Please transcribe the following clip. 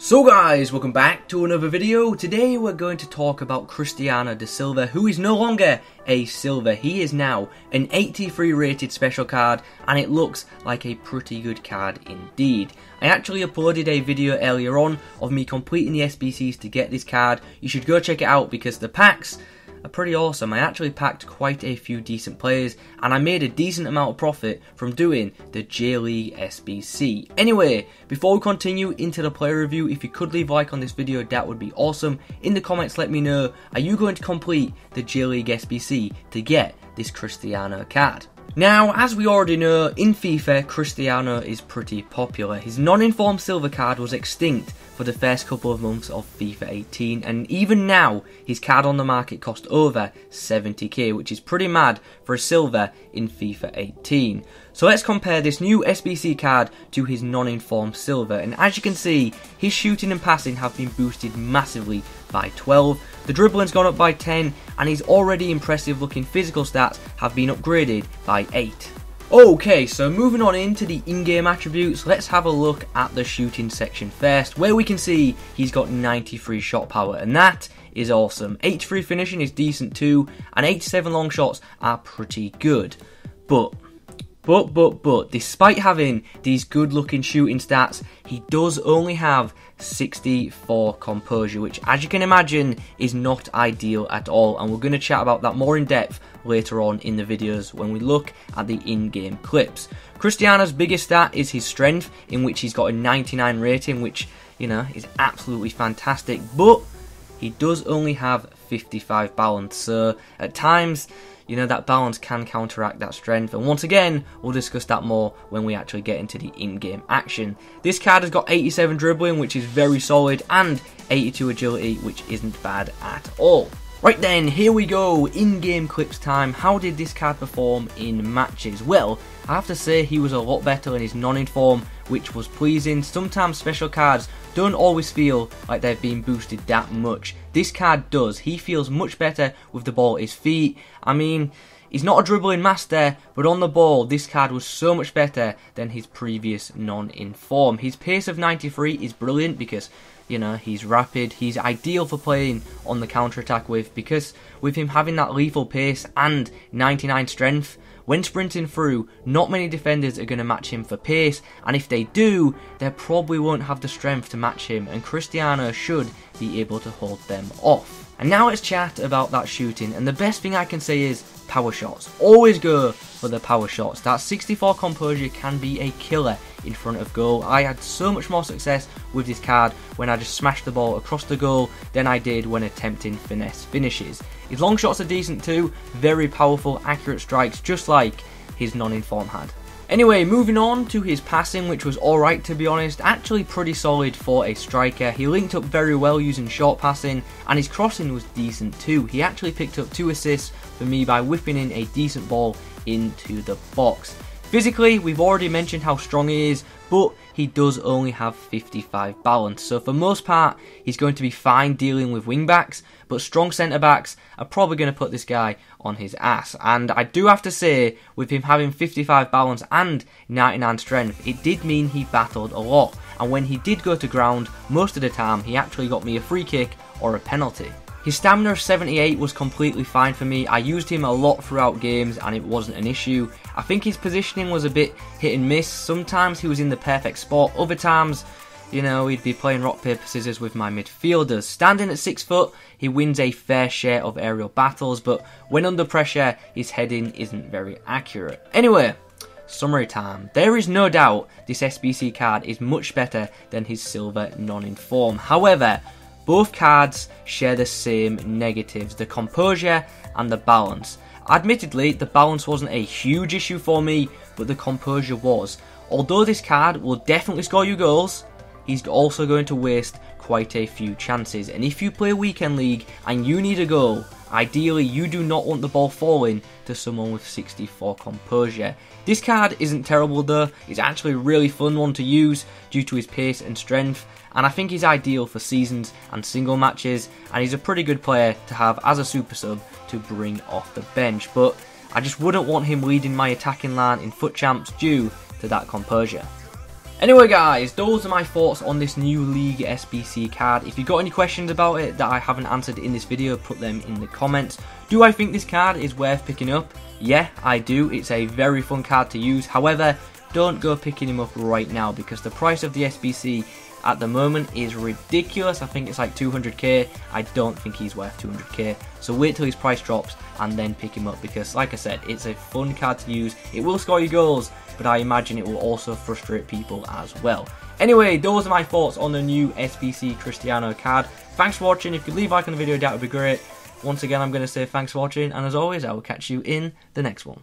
So guys, welcome back to another video. Today we're going to talk about Cristiano da Silva, who is no longer a silver. He is now an 83 rated special card, and it looks like a pretty good card indeed. I actually uploaded a video earlier on of me completing the SBCs to get this card. You should go check it out because the packs are pretty awesome. I actually packed quite a few decent players and I made a decent amount of profit from doing the J League SBC. Anyway, before we continue into the player review, if you could leave a like on this video, that would be awesome. In the comments let me know, are you going to complete the J League SBC to get this Cristiano card? Now, as we already know, in FIFA, Cristiano is pretty popular. His non-informed silver card was extinct for the first couple of months of FIFA 18, and even now, his card on the market cost over 70k, which is pretty mad for a silver in FIFA 18. So let's compare this new SBC card to his non-informed silver, and as you can see, his shooting and passing have been boosted massively by 12, the dribbling's gone up by 10, and his already impressive looking physical stats have been upgraded by 8. Okay, so moving on into the in-game attributes, let's have a look at the shooting section first, where we can see he's got 93 shot power, and that is awesome. 83 finishing is decent too, and 87 long shots are pretty good. But, despite having these good looking shooting stats, he does only have 64 composure, which as you can imagine is not ideal at all, and we're going to chat about that more in depth later on in the videos when we look at the in-game clips. Cristiano's biggest stat is his strength, in which he's got a 99 rating, which, you know, is absolutely fantastic, but he does only have 55 balance, so at times, you know, that balance can counteract that strength, and once again, we'll discuss that more when we actually get into the in-game action. This card has got 87 dribbling, which is very solid, and 82 agility, which isn't bad at all. Right then, here we go, in-game clips time. How did this card perform in matches? Well, I have to say he was a lot better in his non-inform, which was pleasing. Sometimes special cards don't always feel like they've been boosted that much. This card does. He feels much better with the ball at his feet. I mean, he's not a dribbling master, but on the ball, this card was so much better than his previous non-inform. His pace of 93 is brilliant because, you know, he's rapid. He's ideal for playing on the counter-attack with, because with him having that lethal pace and 99 strength, when sprinting through, not many defenders are going to match him for pace, and if they do, they probably won't have the strength to match him, and Cristiano should be able to hold them off. And now let's chat about that shooting, and the best thing I can say is power shots. Always go for the power shots. That 64 composure can be a killer in front of goal. I had so much more success with this card when I just smashed the ball across the goal than I did when attempting finesse finishes. His long shots are decent too, very powerful, accurate strikes, just like his non-inform had. Anyway, moving on to his passing, which was alright to be honest, actually pretty solid for a striker. He linked up very well using short passing, and his crossing was decent too. He actually picked up 2 assists for me by whipping in a decent ball into the box. Physically, we've already mentioned how strong he is, but he does only have 55 balance, so for most part, he's going to be fine dealing with wing-backs, but strong centre-backs are probably going to put this guy on his ass. And I do have to say, with him having 55 balance and 99 strength, it did mean he battled a lot, and when he did go to ground, most of the time, he actually got me a free kick or a penalty. His stamina of 78 was completely fine for me. I used him a lot throughout games and it wasn't an issue. I think his positioning was a bit hit and miss. Sometimes he was in the perfect spot, other times, you know, he'd be playing rock, paper, scissors with my midfielders. Standing at 6 foot, he wins a fair share of aerial battles, but when under pressure, his heading isn't very accurate. Anyway, summary time. There is no doubt this SBC card is much better than his silver non-inform. However, both cards share the same negatives, the composure and the balance. Admittedly, the balance wasn't a huge issue for me, but the composure was. Although this card will definitely score you goals, he's also going to waste quite a few chances. And if you play Weekend League and you need a goal, ideally you do not want the ball falling to someone with 64 composure. This card isn't terrible though, it's actually a really fun one to use due to his pace and strength, and I think he's ideal for seasons and single matches, and he's a pretty good player to have as a super sub to bring off the bench, but I just wouldn't want him leading my attacking line in FUT Champs due to that composure. Anyway guys, those are my thoughts on this new League SBC card. If you've got any questions about it that I haven't answered in this video, put them in the comments. Do I think this card is worth picking up? Yeah, I do. It's a very fun card to use. However, don't go picking him up right now because the price of the SBC at the moment is ridiculous. I think it's like 200k. I don't think he's worth 200k. So wait till his price drops and then pick him up because, like I said, it's a fun card to use. It will score you goals, but I imagine it will also frustrate people as well. Anyway, those are my thoughts on the new SBC Cristiano card. Thanks for watching. If you could leave a like on the video, that would be great. Once again, I'm going to say thanks for watching, and as always, I will catch you in the next one.